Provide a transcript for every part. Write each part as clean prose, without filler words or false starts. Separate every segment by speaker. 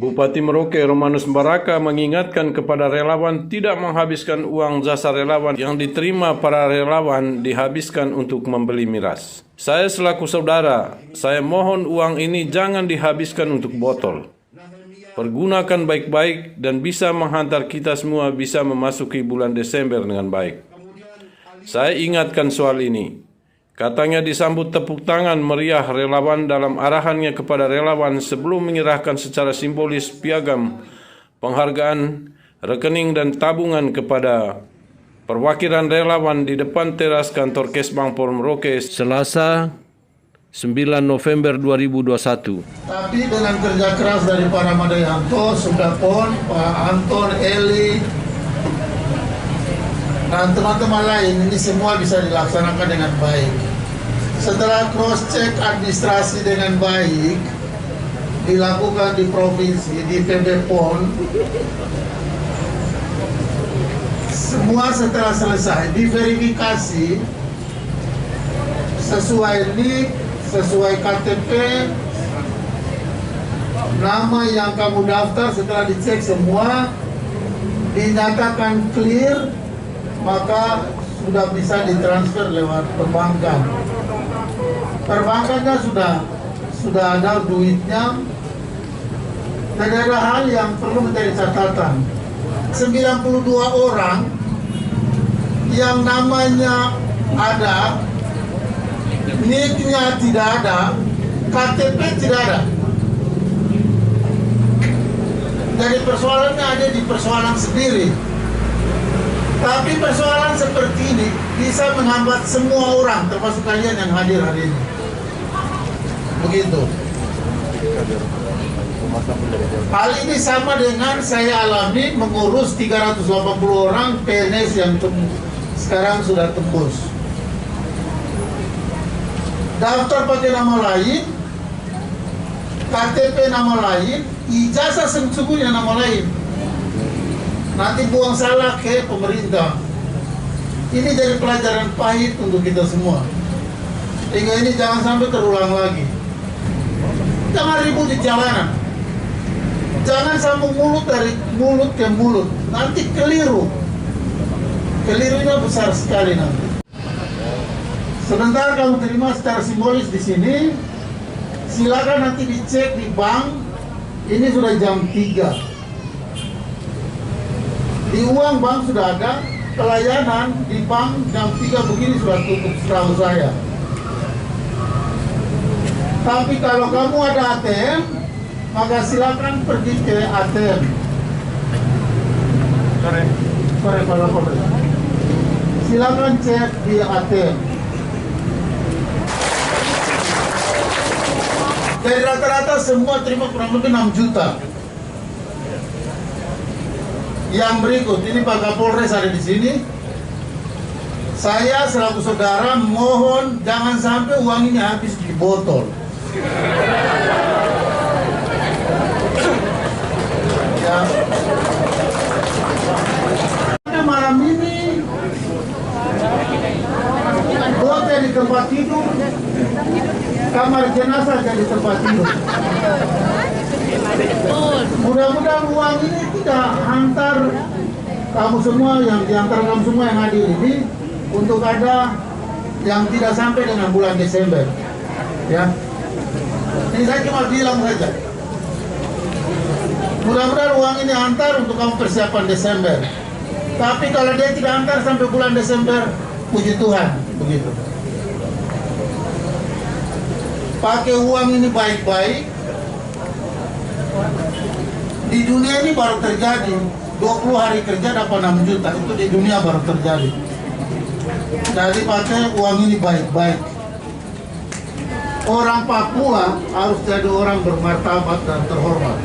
Speaker 1: Bupati Merauke Romanus Baraka mengingatkan kepada relawan tidak menghabiskan uang jasa relawan yang diterima para relawan dihabiskan untuk membeli miras. Saya selaku saudara, saya mohon uang ini jangan dihabiskan untuk botol. Pergunakan baik-baik dan bisa menghantar kita semua bisa memasuki bulan Desember dengan baik. Saya ingatkan soal ini. Katanya disambut tepuk tangan meriah relawan dalam arahannya kepada relawan sebelum menyerahkan secara simbolis piagam penghargaan, rekening dan tabungan kepada perwakilan relawan di depan teras kantor Kesbang Pol Merauke Selasa 9 November 2021.
Speaker 2: Tapi dengan kerja keras dari para Madayanto, Sudapon, Pak Anton, Eli, dan teman-teman lain, ini semua bisa dilaksanakan dengan baik. Setelah cross-check administrasi dengan baik, dilakukan di provinsi, di PB PON, semua setelah selesai, diverifikasi, sesuai NIK, sesuai KTP, nama yang kamu daftar setelah dicek semua, dinyatakan clear, maka sudah bisa ditransfer lewat perbankan. Perbankannya sudah ada duitnya. Dan ada hal yang perlu menjadi catatan. 92 orang yang namanya ada, NIK-nya tidak ada, KTP tidak ada. Jadi persoalannya ada di persoalan sendiri. Tapi persoalan seperti ini bisa menghambat semua orang, termasuk kalian yang hadir hari ini. Begitu. Hal ini sama dengan saya alami mengurus 380 orang PNS yang sekarang sudah tembus. Daftar pakai nama lain, KTP nama lain, ijazah sesungguhnya nama lain. Nanti buang salah ke pemerintah. Ini jadi pelajaran pahit untuk kita semua. Sehingga ini jangan sampai terulang lagi. Jangan ribut di jalanan. Jangan sambung mulut dari mulut ke mulut. Nanti keliru. Kelirunya besar sekali nanti. Sebentar kamu terima secara simbolis di sini. Silakan nanti dicek di bank. Ini sudah jam 3. Di uang bank sudah ada, pelayanan di bank jam 3 begini sudah tutup setahu saya. Tapi kalau kamu ada ATM, maka silakan pergi ke ATM. Sore kalau silakan cek di ATM. Dari rata-rata semua terima kurang lebih 6 juta. Yang berikut, ini Pak Kapolres ada di sini. Saya selaku saudara mohon jangan sampai uang ini habis di botol. Ya. Malam ini hotel di tempat tidur, kamar jenazah jadi tempat tidur. Mudah-mudahan uang ini tidak hantar kamu semua yang diantar kamu semua yang hadir ini untuk ada yang tidak sampai dengan bulan Desember. Ya, ini saya cuma bilang saja. Mudah-mudahan uang ini hantar untuk kamu persiapan Desember. Tapi kalau dia tidak hantar sampai bulan Desember, puji Tuhan, begitu. Pakai uang ini baik-baik. Di dunia ini baru terjadi 20 hari kerja dapat 6 juta, itu di dunia baru terjadi. Jadi pakai uang ini baik-baik. Orang Papua harus jadi orang bermartabat dan terhormat.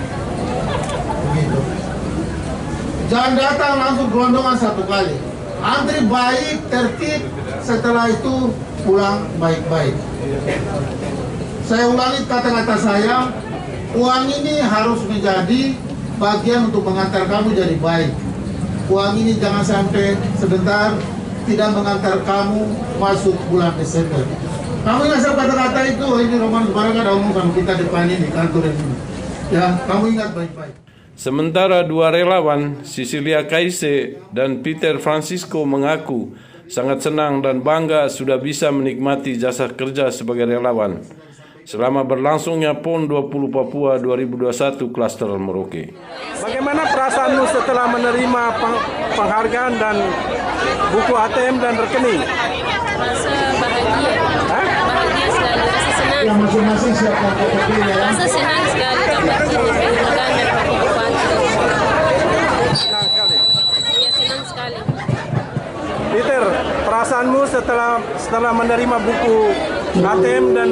Speaker 2: Begitu. Jangan datang langsung gelondongan satu kali. Antri baik, tertib, setelah itu pulang baik-baik. Saya ulangi kata-kata saya, uang ini harus menjadi bagian untuk mengantar kamu jadi baik. Uang ini jangan sampai sebentar tidak mengantar kamu masuk bulan Desember. Kamu ingat kata-kata itu, ini Romanus Baraka ada umum sama kita depan ini, kantor ini. Ya, kamu ingat baik-baik.
Speaker 1: Sementara dua relawan, Cecilia Kaise dan Peter Francisco mengaku sangat senang dan bangga sudah bisa menikmati jasa kerja sebagai relawan selama berlangsungnya PON 20 Papua 2021 Klaster Merauke.
Speaker 3: Bagaimana perasaanmu setelah menerima penghargaan dan buku ATM dan rekening?
Speaker 4: Rasa bahagia. Bahagia sekali, rasa senang. Rasa senang sekali dapat ini penghargaan dari Pak Bupati.
Speaker 3: Senang sekali.
Speaker 4: Iya, senang sekali.
Speaker 3: Peter, perasaanmu setelah menerima buku ATM dan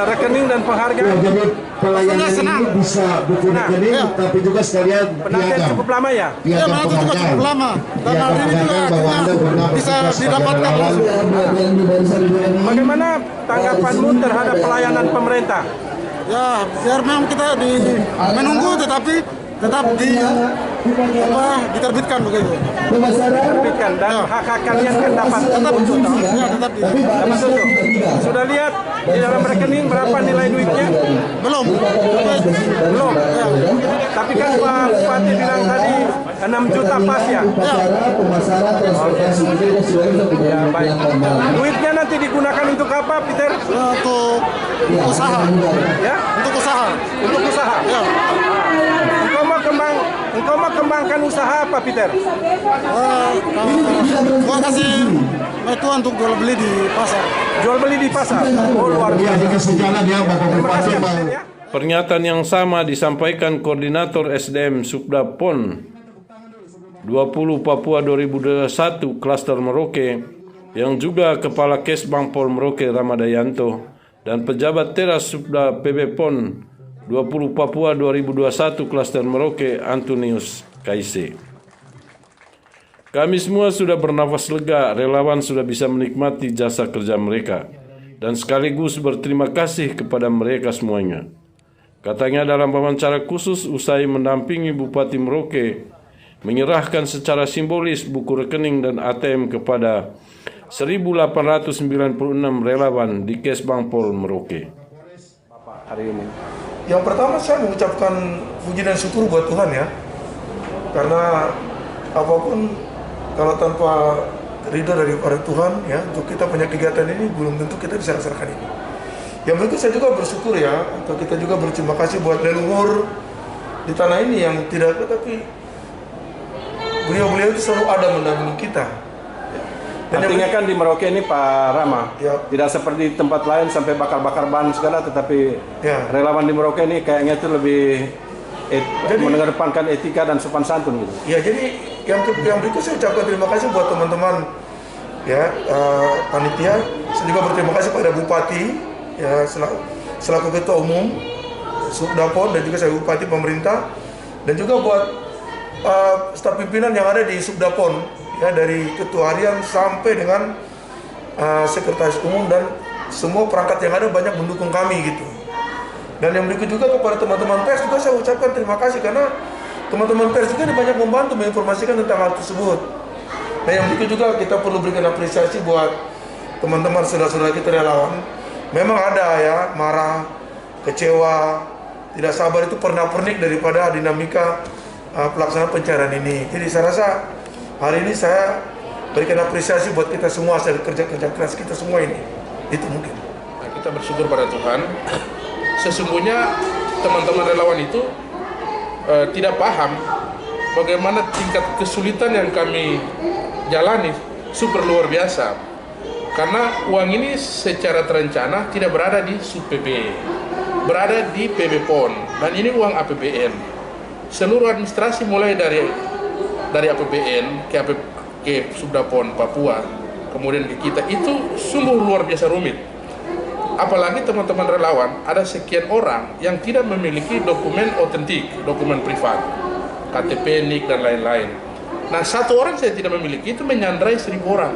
Speaker 3: rekening dan penghargaan?
Speaker 5: Jadi pelayanan ini bisa buku rekening, tapi juga sekalian
Speaker 3: Penantian cukup lama ya?
Speaker 2: Ya, menanti juga cukup lama. Dan hari ini juga akhirnya bisa didapatkan langsung.
Speaker 3: Bagaimana tanggapanmu terhadap pelayanan pemerintah?
Speaker 2: Ya, biar memang kita menunggu tetapi tetap diterbitkan begitu.
Speaker 3: Terbitkan dan hak-hak kalian kan dapat
Speaker 2: Tetap
Speaker 3: untuk
Speaker 2: ya, tetap
Speaker 3: dapat untuk. Sudah lihat di dalam rekening berapa nilai duitnya?
Speaker 2: belum.
Speaker 3: Belum. Tapi kan Pak Bupati bilang tadi 6 juta pas ya? Ya, baik. Duitnya nanti digunakan untuk apa, Peter?
Speaker 2: Untuk usaha.
Speaker 3: Ya?
Speaker 2: Untuk usaha.
Speaker 3: Untuk usaha.
Speaker 2: Ya.
Speaker 3: Engkau mau kembangkan usaha apa, Peter?
Speaker 2: Gua kasih bantuan untuk jual beli di pasar.
Speaker 3: Jual beli di pasar. Oh, luar biasa. Terima kasih, Peter, ya.
Speaker 1: Pernyataan yang sama disampaikan Koordinator SDM Subda PON 20 Papua 2021 Klaster Merauke yang juga Kepala Kesbang Pol Merauke Ramadayanto dan pejabat teras Subda PB PON 20 Papua 2021 Klaster Merauke Antonius Kaise. Kami semua sudah bernafas lega, relawan sudah bisa menikmati jasa kerja mereka dan sekaligus berterima kasih kepada mereka semuanya. Katanya dalam wawancara khusus usai mendampingi Bupati Merauke menyerahkan secara simbolis buku rekening dan ATM kepada 1.896 relawan di Kesbang Pol Merauke.
Speaker 3: Hari ini.
Speaker 6: Yang pertama saya mengucapkan puji dan syukur buat Tuhan ya. Karena apapun kalau tanpa ridho daripada Tuhan ya, untuk kita punya kegiatan ini belum tentu kita bisa laksanakan ini. Yang berikut saya juga bersyukur ya, atau kita juga berterima kasih buat leluhur di tanah ini yang tidak, tetapi beliau-beliau itu selalu ada mendampingi kita. Dan
Speaker 3: Artinya kan di Merauke ini Pak Rama,
Speaker 6: Ya.
Speaker 3: tidak seperti tempat lain sampai bakar-bakar ban segala, tetapi
Speaker 6: Ya.
Speaker 3: relawan di Merauke ini kayaknya itu lebih mengedepankan etika dan sopan santun gitu.
Speaker 6: Ya, jadi yang berikut saya ucapkan terima kasih buat teman-teman ya, panitia. Saya juga berterima kasih pada Bupati ya, selaku Ketua Umum Subdapon, dan juga saya Bupati pemerintah, dan juga buat staf pimpinan yang ada di Subdapon ya, dari ketua harian sampai dengan sekretaris umum dan semua perangkat yang ada banyak mendukung kami gitu. Dan yang berikut juga kepada teman-teman pers juga saya ucapkan terima kasih, karena teman-teman pers juga banyak membantu menginformasikan tentang hal tersebut. Dan yang berikut juga kita perlu berikan apresiasi buat teman-teman saudara-saudara kita relawan. Memang ada ya marah, kecewa, tidak sabar, itu pernak-pernik daripada dinamika pelaksanaan pencarian ini. Jadi saya rasa hari ini saya berikan apresiasi buat kita semua hasil kerja-kerja keras kita semua ini. Itu mungkin.
Speaker 7: Nah, kita bersyukur pada Tuhan. Sesungguhnya teman-teman relawan itu tidak paham bagaimana tingkat kesulitan yang kami jalani super luar biasa. Karena uang ini secara terencana tidak berada di Sub-PB, berada di PB PON, dan ini uang APBN. Seluruh administrasi mulai dari APBN ke Subdapon Papua, kemudian ke kita, itu sungguh luar biasa rumit. Apalagi teman-teman relawan, ada sekian orang yang tidak memiliki dokumen otentik, dokumen privat, KTP, NIK, dan lain-lain. Nah, satu orang saya tidak memiliki, itu menyandrai 1.000 orang.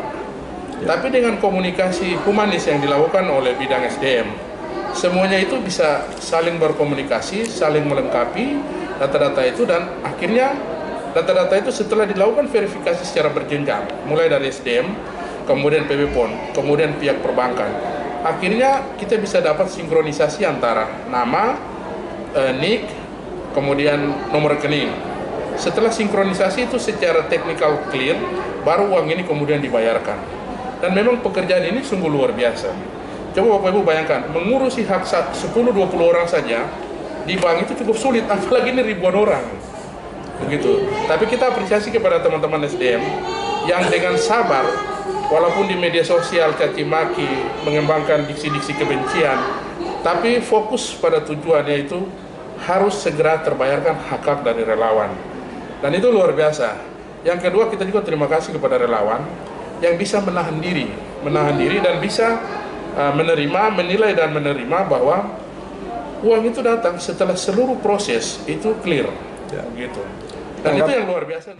Speaker 7: Tapi dengan komunikasi humanis yang dilakukan oleh bidang SDM, semuanya itu bisa saling berkomunikasi, saling melengkapi data-data itu, dan akhirnya data-data itu setelah dilakukan verifikasi secara berjenjang, mulai dari SDM, kemudian PB PON, kemudian pihak perbankan. Akhirnya kita bisa dapat sinkronisasi antara nama, NIK, kemudian nomor rekening. Setelah sinkronisasi itu secara teknikal clear, baru uang ini kemudian dibayarkan. Dan memang pekerjaan ini sungguh luar biasa. Coba Bapak Ibu bayangkan, mengurusi hak 10-20 orang saja di bank itu cukup sulit, apalagi ini ribuan orang. Begitu. Tapi kita apresiasi kepada teman-teman SDM yang dengan sabar, walaupun di media sosial caci maki, mengembangkan diksi-diksi kebencian, tapi fokus pada tujuannya itu harus segera terbayarkan hak-hak dari relawan. Dan itu luar biasa. Yang kedua, kita juga terima kasih kepada relawan yang bisa menahan diri dan bisa menilai dan menerima bahwa uang itu datang setelah seluruh proses itu clear. Gitu. Dan itu yang luar biasa.